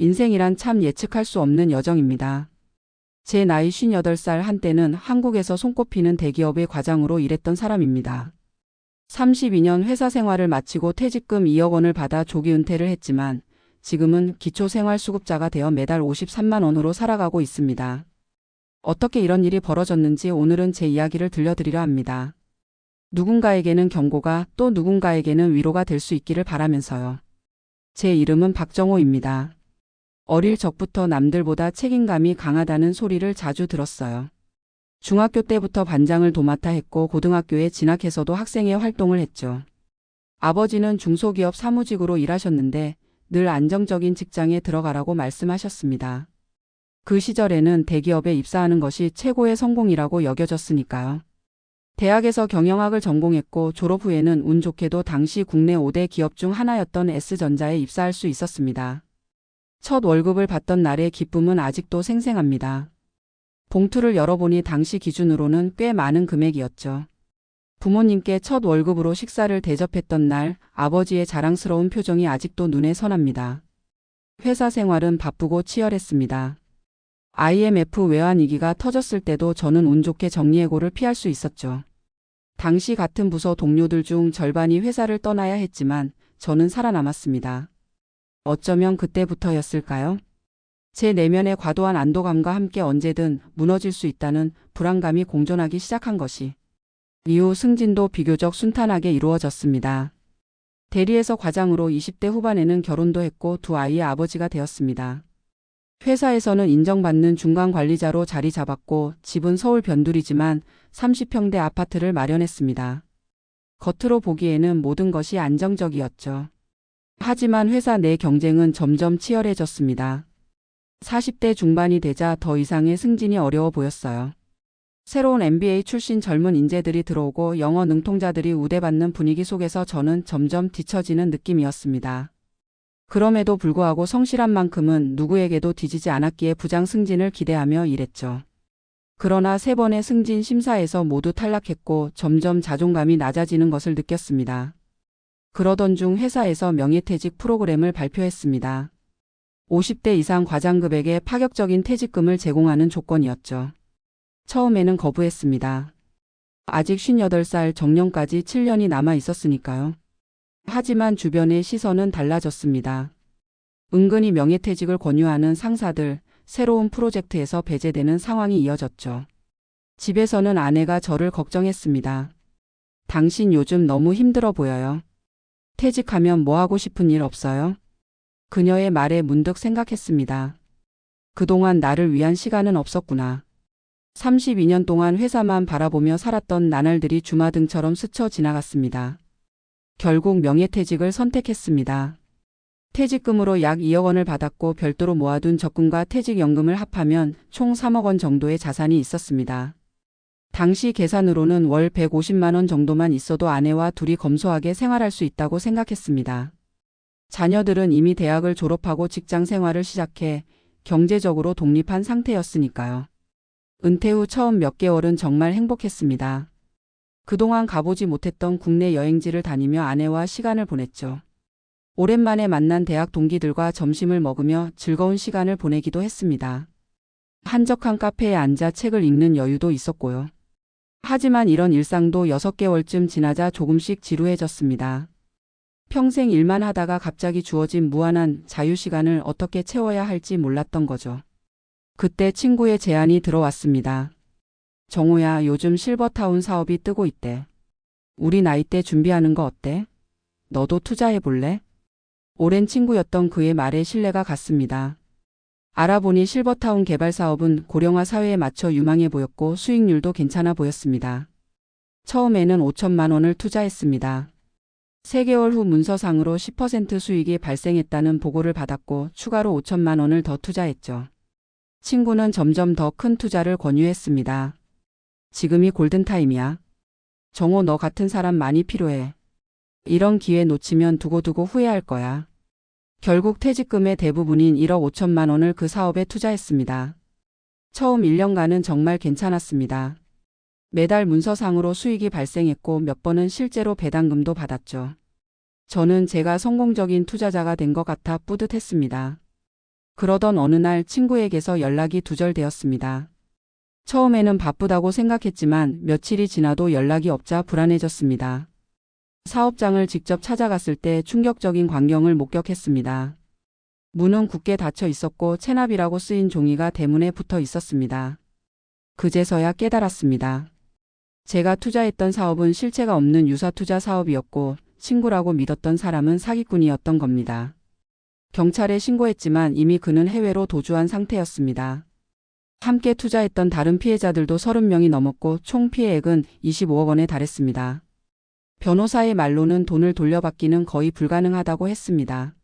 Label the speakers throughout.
Speaker 1: 인생이란 참 예측할 수 없는 여정입니다. 제 나이 58살 한때는 한국에서 손꼽히는 대기업의 과장으로 일했던 사람입니다. 32년 회사 생활을 마치고 퇴직금 2억 원을 받아 조기 은퇴를 했지만 지금은 기초생활수급자가 되어 매달 53만 원으로 살아가고 있습니다. 어떻게 이런 일이 벌어졌는지 오늘은 제 이야기를 들려드리려 합니다. 누군가에게는 경고가 또 누군가에게는 위로가 될 수 있기를 바라면서요. 제 이름은 박정호입니다. 어릴 적부터 남들보다 책임감이 강하다는 소리를 자주 들었어요. 중학교 때부터 반장을 도맡아 했고 고등학교에 진학해서도 학생회 활동을 했죠. 아버지는 중소기업 사무직으로 일하셨는데 늘 안정적인 직장에 들어가라고 말씀하셨습니다. 그 시절에는 대기업에 입사하는 것이 최고의 성공이라고 여겨졌으니까요. 대학에서 경영학을 전공했고 졸업 후에는 운 좋게도 당시 국내 5대 기업 중 하나였던 S전자에 입사할 수 있었습니다. 첫 월급을 받던 날의 기쁨은 아직도 생생합니다. 봉투를 열어보니 당시 기준으로는 꽤 많은 금액이었죠. 부모님께 첫 월급으로 식사를 대접했던 날 아버지의 자랑스러운 표정이 아직도 눈에 선합니다. 회사 생활은 바쁘고 치열했습니다. IMF 외환위기가 터졌을 때도 저는 운 좋게 정리해고를 피할 수 있었죠. 당시 같은 부서 동료들 중 절반이 회사를 떠나야 했지만 저는 살아남았습니다. 어쩌면 그때부터였을까요? 제 내면의 과도한 안도감과 함께 언제든 무너질 수 있다는 불안감이 공존하기 시작한 것이 이후 승진도 비교적 순탄하게 이루어졌습니다. 대리에서 과장으로 20대 후반에는 결혼도 했고 두 아이의 아버지가 되었습니다. 회사에서는 인정받는 중간 관리자로 자리 잡았고 집은 서울 변두리지만 30평대 아파트를 마련했습니다. 겉으로 보기에는 모든 것이 안정적이었죠. 하지만 회사 내 경쟁은 점점 치열해졌습니다. 40대 중반이 되자 더 이상의 승진이 어려워 보였어요. 새로운 MBA 출신 젊은 인재들이 들어오고 영어 능통자들이 우대받는 분위기 속에서 저는 점점 뒤처지는 느낌이었습니다. 그럼에도 불구하고 성실한 만큼은 누구에게도 뒤지지 않았기에 부장 승진을 기대하며 일했죠. 그러나 3번의 승진 심사에서 모두 탈락했고 점점 자존감이 낮아지는 것을 느꼈습니다. 그러던 중 회사에서 명예퇴직 프로그램을 발표했습니다. 50대 이상 과장급에게 파격적인 퇴직금을 제공하는 조건이었죠. 처음에는 거부했습니다. 아직 58살 정년까지 7년이 남아 있었으니까요. 하지만 주변의 시선은 달라졌습니다. 은근히 명예퇴직을 권유하는 상사들, 새로운 프로젝트에서 배제되는 상황이 이어졌죠. 집에서는 아내가 저를 걱정했습니다. 당신 요즘 너무 힘들어 보여요. 퇴직하면 뭐 하고 싶은 일 없어요? 그녀의 말에 문득 생각했습니다. 그동안 나를 위한 시간은 없었구나. 32년 동안 회사만 바라보며 살았던 나날들이 주마등처럼 스쳐 지나갔습니다. 결국 명예퇴직을 선택했습니다. 퇴직금으로 약 2억 원을 받았고 별도로 모아둔 적금과 퇴직연금을 합하면 총 3억 원 정도의 자산이 있었습니다. 당시 계산으로는 월 150만 원 정도만 있어도 아내와 둘이 검소하게 생활할 수 있다고 생각했습니다. 자녀들은 이미 대학을 졸업하고 직장 생활을 시작해 경제적으로 독립한 상태였으니까요. 은퇴 후 처음 몇 개월은 정말 행복했습니다. 그동안 가보지 못했던 국내 여행지를 다니며 아내와 시간을 보냈죠. 오랜만에 만난 대학 동기들과 점심을 먹으며 즐거운 시간을 보내기도 했습니다. 한적한 카페에 앉아 책을 읽는 여유도 있었고요. 하지만 이런 일상도 6개월쯤 지나자 조금씩 지루해졌습니다. 평생 일만 하다가 갑자기 주어진 무한한 자유시간을 어떻게 채워야 할지 몰랐던 거죠. 그때 친구의 제안이 들어왔습니다. 정호야, 요즘 실버타운 사업이 뜨고 있대. 우리 나이 때 준비하는 거 어때? 너도 투자해 볼래? 오랜 친구였던 그의 말에 신뢰가 갔습니다. 알아보니 실버타운 개발 사업은 고령화 사회에 맞춰 유망해 보였고 수익률도 괜찮아 보였습니다. 처음에는 5천만 원을 투자했습니다. 3개월 후 문서상으로 10% 수익이 발생했다는 보고를 받았고 추가로 5천만 원을 더 투자했죠. 친구는 점점 더 큰 투자를 권유했습니다. 지금이 골든타임이야. 정호, 너 같은 사람 많이 필요해. 이런 기회 놓치면 두고두고 후회할 거야. 결국 퇴직금의 대부분인 1억 5천만 원을 그 사업에 투자했습니다. 처음 1년간은 정말 괜찮았습니다. 매달 문서상으로 수익이 발생했고 몇 번은 실제로 배당금도 받았죠. 저는 제가 성공적인 투자자가 된 것 같아 뿌듯했습니다. 그러던 어느 날 친구에게서 연락이 두절되었습니다. 처음에는 바쁘다고 생각했지만 며칠이 지나도 연락이 없자 불안해졌습니다. 사업장을 직접 찾아갔을 때 충격적인 광경을 목격했습니다. 문은 굳게 닫혀 있었고 체납이라고 쓰인 종이가 대문에 붙어 있었습니다. 그제서야 깨달았습니다. 제가 투자했던 사업은 실체가 없는 유사투자 사업이었고 친구라고 믿었던 사람은 사기꾼이었던 겁니다. 경찰에 신고했지만 이미 그는 해외로 도주한 상태였습니다. 함께 투자했던 다른 피해자들도 30명이 넘었고 총 피해액은 25억 원에 달했습니다. 변호사의 말로는 돈을 돌려받기는 거의 불가능하다고 했습니다.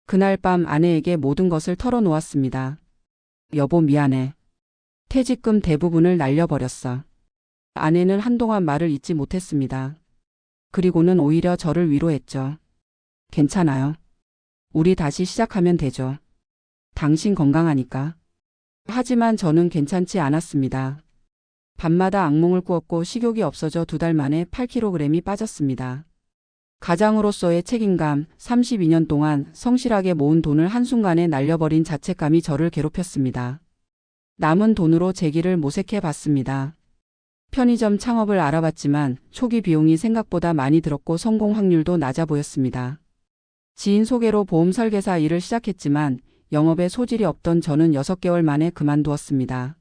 Speaker 1: 그날 밤 아내에게 모든 것을 털어놓았습니다. 여보 미안해. 퇴직금 대부분을 날려버렸어. 아내는 한동안 말을 잇지 못했습니다. 그리고는 오히려 저를 위로했죠. 괜찮아요. 우리 다시 시작하면 되죠. 당신 건강하니까. 하지만 저는 괜찮지 않았습니다. 밤마다 악몽을 꾸었고 식욕이 없어져 2달 만에 8kg이 빠졌습니다. 가장으로서의 책임감, 32년 동안 성실하게 모은 돈을 한순간에 날려버린 자책감이 저를 괴롭혔습니다. 남은 돈으로 제 길을 모색해 봤습니다. 편의점 창업을 알아봤지만 초기 비용이 생각보다 많이 들었고 성공 확률도 낮아 보였습니다. 지인 소개로 보험 설계사 일을 시작했지만 영업에 소질이 없던 저는 6개월 만에 그만두었습니다.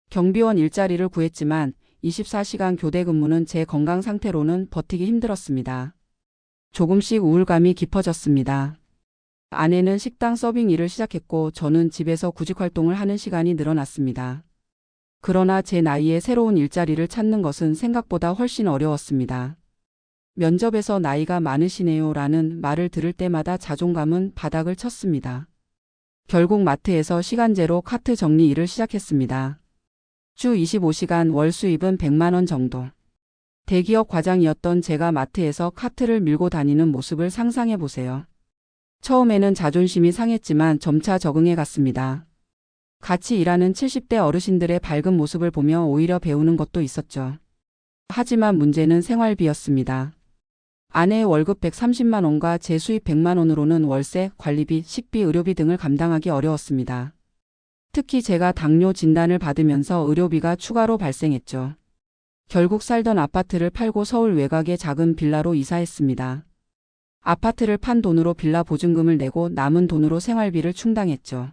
Speaker 1: 경비원 일자리를 구했지만 24시간 교대 근무는 제 건강 상태로는 버티기 힘들었습니다. 조금씩 우울감이 깊어졌습니다. 아내는 식당 서빙 일을 시작했고 저는 집에서 구직 활동을 하는 시간이 늘어났습니다. 그러나 제 나이에 새로운 일자리를 찾는 것은 생각보다 훨씬 어려웠습니다. 면접에서 나이가 많으시네요 라는 말을 들을 때마다 자존감은 바닥을 쳤습니다. 결국 마트에서 시간제로 카트 정리 일을 시작했습니다. 주 25시간 월 수입은 100만 원 정도. 대기업 과장이었던 제가 마트에서 카트를 밀고 다니는 모습을 상상해 보세요. 처음에는 자존심이 상했지만 점차 적응해 갔습니다. 같이 일하는 70대 어르신들의 밝은 모습을 보며 오히려 배우는 것도 있었죠. 하지만 문제는 생활비였습니다. 아내의 월급 130만 원과 제 수입 100만 원으로는 월세, 관리비, 식비, 의료비 등을 감당하기 어려웠습니다. 특히 제가 당뇨 진단을 받으면서 의료비가 추가로 발생했죠. 결국 살던 아파트를 팔고 서울 외곽의 작은 빌라로 이사했습니다. 아파트를 판 돈으로 빌라 보증금을 내고 남은 돈으로 생활비를 충당했죠.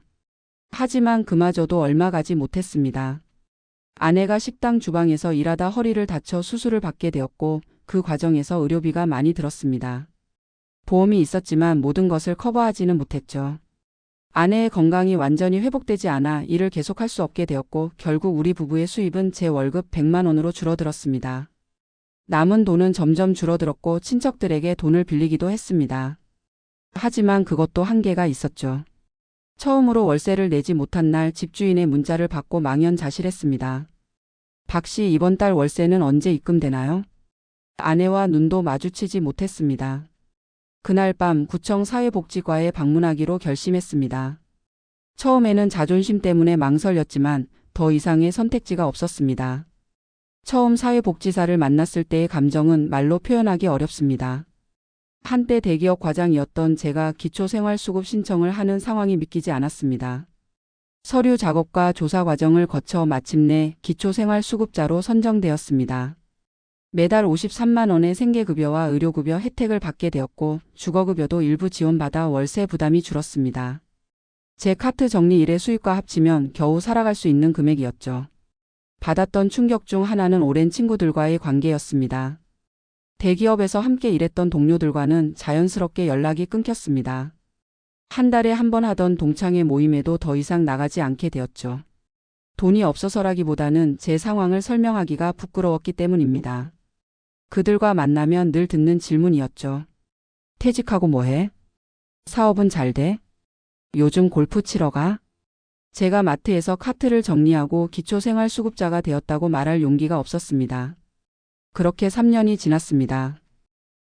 Speaker 1: 하지만 그마저도 얼마 가지 못했습니다. 아내가 식당 주방에서 일하다 허리를 다쳐 수술을 받게 되었고 그 과정에서 의료비가 많이 들었습니다. 보험이 있었지만 모든 것을 커버하지는 못했죠. 아내의 건강이 완전히 회복되지 않아 일을 계속할 수 없게 되었고 결국 우리 부부의 수입은 제 월급 100만 원으로 줄어들었습니다. 남은 돈은 점점 줄어들었고 친척들에게 돈을 빌리기도 했습니다. 하지만 그것도 한계가 있었죠. 처음으로 월세를 내지 못한 날 집주인의 문자를 받고 망연자실했습니다. 박 씨 이번 달 월세는 언제 입금되나요? 아내와 눈도 마주치지 못했습니다. 그날 밤 구청 사회복지과에 방문하기로 결심했습니다. 처음에는 자존심 때문에 망설였지만 더 이상의 선택지가 없었습니다. 처음 사회복지사를 만났을 때의 감정은 말로 표현하기 어렵습니다. 한때 대기업 과장이었던 제가 기초생활수급 신청을 하는 상황이 믿기지 않았습니다. 서류 작업과 조사 과정을 거쳐 마침내 기초생활수급자로 선정되었습니다. 매달 53만 원의 생계급여와 의료급여 혜택을 받게 되었고 주거급여도 일부 지원받아 월세 부담이 줄었습니다. 제 카트 정리 일의 수입과 합치면 겨우 살아갈 수 있는 금액이었죠. 받았던 충격 중 하나는 오랜 친구들과의 관계였습니다. 대기업에서 함께 일했던 동료들과는 자연스럽게 연락이 끊겼습니다. 한 달에 한 번 하던 동창회 모임에도 더 이상 나가지 않게 되었죠. 돈이 없어서라기보다는 제 상황을 설명하기가 부끄러웠기 때문입니다. 그들과 만나면 늘 듣는 질문이었죠. 퇴직하고 뭐해? 사업은 잘 돼? 요즘 골프 치러 가? 제가 마트에서 카트를 정리하고 기초생활수급자가 되었다고 말할 용기가 없었습니다. 그렇게 3년이 지났습니다.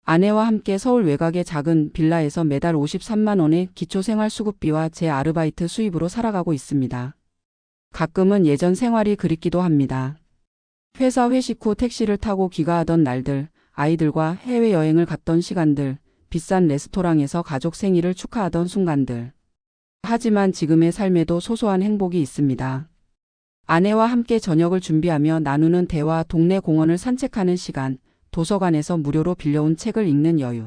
Speaker 1: 아내와 함께 서울 외곽의 작은 빌라에서 매달 53만 원의 기초생활수급비와 제 아르바이트 수입으로 살아가고 있습니다. 가끔은 예전 생활이 그립기도 합니다. 회사 회식 후 택시를 타고 귀가하던 날들, 아이들과 해외여행을 갔던 시간들, 비싼 레스토랑에서 가족 생일을 축하하던 순간들. 하지만 지금의 삶에도 소소한 행복이 있습니다. 아내와 함께 저녁을 준비하며 나누는 대화, 동네 공원을 산책하는 시간, 도서관에서 무료로 빌려온 책을 읽는 여유.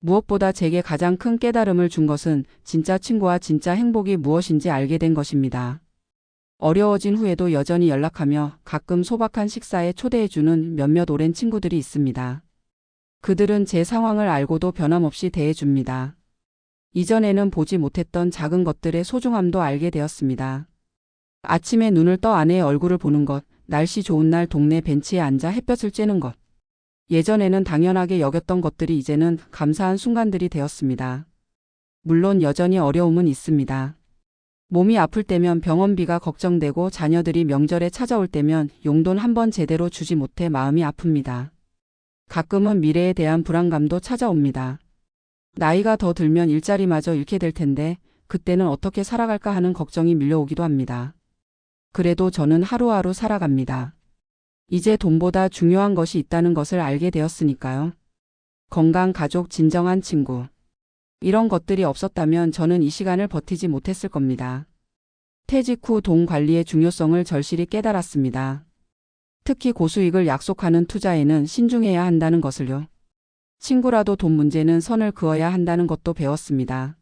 Speaker 1: 무엇보다 제게 가장 큰 깨달음을 준 것은 진짜 친구와 진짜 행복이 무엇인지 알게 된 것입니다. 어려워진 후에도 여전히 연락하며 가끔 소박한 식사에 초대해주는 몇몇 오랜 친구들이 있습니다. 그들은 제 상황을 알고도 변함없이 대해줍니다. 이전에는 보지 못했던 작은 것들의 소중함도 알게 되었습니다. 아침에 눈을 떠 아내의 얼굴을 보는 것, 날씨 좋은 날 동네 벤치에 앉아 햇볕을 쬐는 것. 예전에는 당연하게 여겼던 것들이 이제는 감사한 순간들이 되었습니다. 물론 여전히 어려움은 있습니다. 몸이 아플 때면 병원비가 걱정되고 자녀들이 명절에 찾아올 때면 용돈 한 번 제대로 주지 못해 마음이 아픕니다. 가끔은 미래에 대한 불안감도 찾아옵니다. 나이가 더 들면 일자리마저 잃게 될 텐데 그때는 어떻게 살아갈까 하는 걱정이 밀려오기도 합니다. 그래도 저는 하루하루 살아갑니다. 이제 돈보다 중요한 것이 있다는 것을 알게 되었으니까요. 건강, 가족, 진정한 친구. 이런 것들이 없었다면 저는 이 시간을 버티지 못했을 겁니다. 퇴직 후 돈 관리의 중요성을 절실히 깨달았습니다. 특히 고수익을 약속하는 투자에는 신중해야 한다는 것을요. 친구라도 돈 문제는 선을 그어야 한다는 것도 배웠습니다.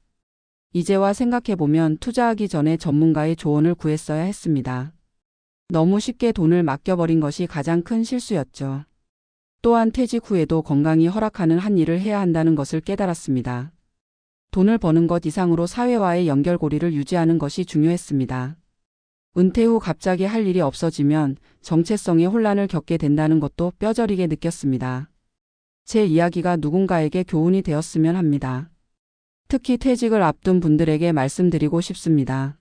Speaker 1: 이제와 생각해보면 투자하기 전에 전문가의 조언을 구했어야 했습니다. 너무 쉽게 돈을 맡겨버린 것이 가장 큰 실수였죠. 또한 퇴직 후에도 건강이 허락하는 한 일을 해야 한다는 것을 깨달았습니다. 돈을 버는 것 이상으로 사회와의 연결고리를 유지하는 것이 중요했습니다. 은퇴 후 갑자기 할 일이 없어지면 정체성의 혼란을 겪게 된다는 것도 뼈저리게 느꼈습니다. 제 이야기가 누군가에게 교훈이 되었으면 합니다. 특히 퇴직을 앞둔 분들에게 말씀드리고 싶습니다.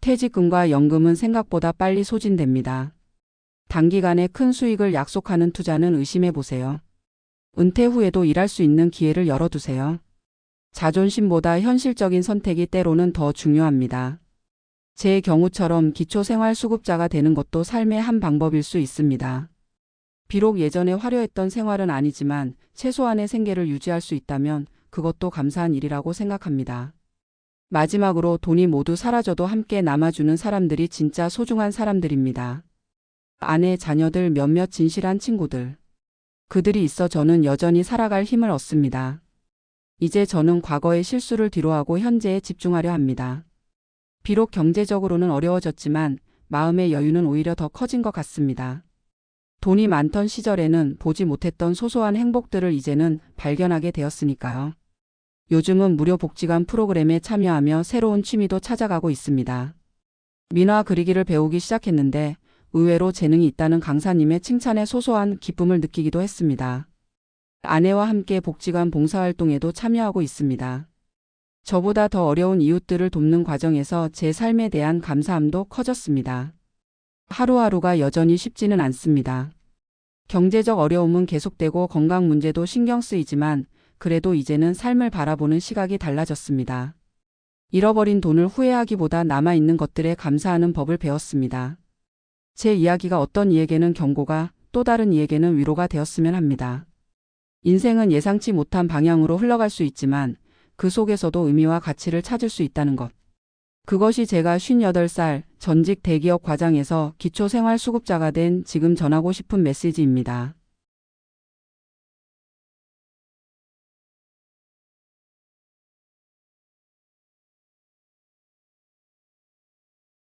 Speaker 1: 퇴직금과 연금은 생각보다 빨리 소진됩니다. 단기간에 큰 수익을 약속하는 투자는 의심해 보세요. 은퇴 후에도 일할 수 있는 기회를 열어두세요. 자존심보다 현실적인 선택이 때로는 더 중요합니다. 제 경우처럼 기초생활수급자가 되는 것도 삶의 한 방법일 수 있습니다. 비록 예전에 화려했던 생활은 아니지만 최소한의 생계를 유지할 수 있다면 그것도 감사한 일이라고 생각합니다. 마지막으로 돈이 모두 사라져도 함께 남아주는 사람들이 진짜 소중한 사람들입니다. 아내, 자녀들, 몇몇 진실한 친구들. 그들이 있어 저는 여전히 살아갈 힘을 얻습니다. 이제 저는 과거의 실수를 뒤로하고 현재에 집중하려 합니다. 비록 경제적으로는 어려워졌지만 마음의 여유는 오히려 더 커진 것 같습니다. 돈이 많던 시절에는 보지 못했던 소소한 행복들을 이제는 발견하게 되었으니까요. 요즘은 무료 복지관 프로그램에 참여하며 새로운 취미도 찾아가고 있습니다. 민화 그리기를 배우기 시작했는데 의외로 재능이 있다는 강사님의 칭찬에 소소한 기쁨을 느끼기도 했습니다. 아내와 함께 복지관 봉사활동에도 참여하고 있습니다. 저보다 더 어려운 이웃들을 돕는 과정에서 제 삶에 대한 감사함도 커졌습니다. 하루하루가 여전히 쉽지는 않습니다. 경제적 어려움은 계속되고 건강 문제도 신경 쓰이지만 그래도 이제는 삶을 바라보는 시각이 달라졌습니다. 잃어버린 돈을 후회하기보다 남아있는 것들에 감사하는 법을 배웠습니다. 제 이야기가 어떤 이에게는 경고가, 또 다른 이에게는 위로가 되었으면 합니다. 인생은 예상치 못한 방향으로 흘러갈 수 있지만 그 속에서도 의미와 가치를 찾을 수 있다는 것. 그것이 제가 58살 전직 대기업 과장에서 기초생활수급자가 된 지금 전하고 싶은 메시지입니다.